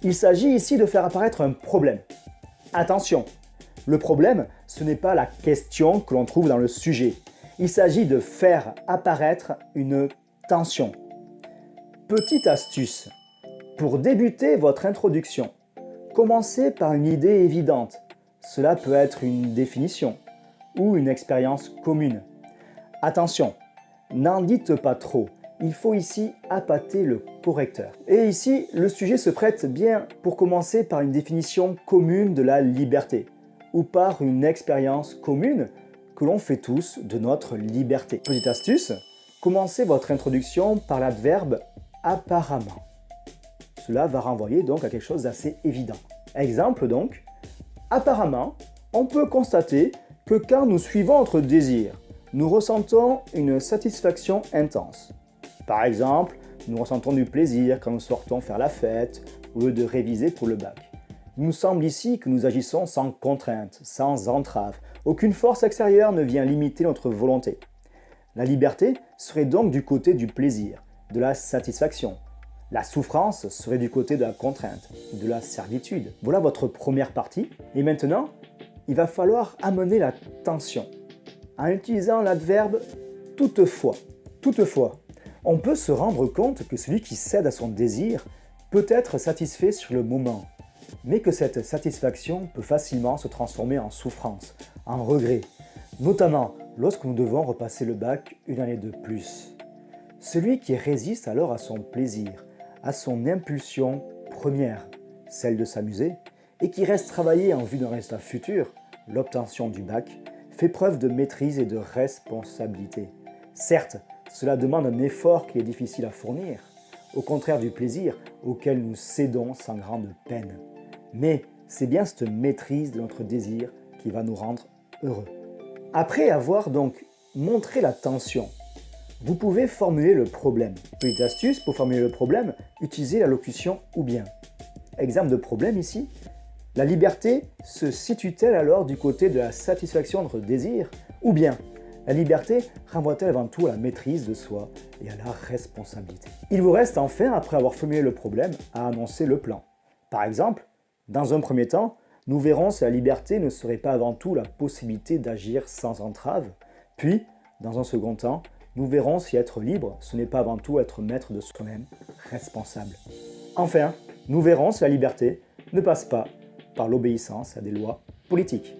Il s'agit ici de faire apparaître un problème. Attention, le problème, ce n'est pas la question que l'on trouve dans le sujet. Il s'agit de faire apparaître une tension. Petite astuce. Pour débuter votre introduction, commencez par une idée évidente. Cela peut être une définition ou une expérience commune. Attention, n'en dites pas trop. Il faut ici appâter le correcteur. Et ici, le sujet se prête bien pour commencer par une définition commune de la liberté ou par une expérience commune que l'on fait tous de notre liberté. Petite astuce, commencez votre introduction par l'adverbe apparemment. Cela va renvoyer donc à quelque chose d'assez évident. Exemple donc, apparemment, on peut constater que quand nous suivons notre désir, nous ressentons une satisfaction intense. Par exemple, nous ressentons du plaisir quand nous sortons faire la fête au lieu de réviser pour le bac. Il nous semble ici que nous agissons sans contrainte, sans entrave. Aucune force extérieure ne vient limiter notre volonté. La liberté serait donc du côté du plaisir, de la satisfaction. La souffrance serait du côté de la contrainte, de la servitude. Voilà votre première partie. Et maintenant, il va falloir amener la tension en utilisant l'adverbe toutefois. Toutefois, on peut se rendre compte que celui qui cède à son désir peut être satisfait sur le moment, mais que cette satisfaction peut facilement se transformer en souffrance, en regret, notamment lorsque nous devons repasser le bac une année de plus. Celui qui résiste alors à son plaisir, à son impulsion première, celle de s'amuser, et qui reste travailler en vue d'un résultat futur, l'obtention du bac, fait preuve de maîtrise et de responsabilité. Certes, cela demande un effort qui est difficile à fournir, au contraire du plaisir auquel nous cédons sans grande peine. Mais c'est bien cette maîtrise de notre désir qui va nous rendre heureux. Après avoir donc montré la tension, vous pouvez formuler le problème. Petite astuce, pour formuler le problème, utilisez la locution « ou bien ». Exemple de problème ici, la liberté se situe-t-elle alors du côté de la satisfaction de notre désir ou bien la liberté renvoie-t-elle avant tout à la maîtrise de soi et à la responsabilité? Il vous reste enfin, après avoir formulé le problème, à annoncer le plan. Par exemple, dans un premier temps, nous verrons si la liberté ne serait pas avant tout la possibilité d'agir sans entrave, puis, dans un second temps, nous verrons si être libre, ce n'est pas avant tout être maître de soi-même, responsable. Enfin, nous verrons si la liberté ne passe pas par l'obéissance à des lois politiques.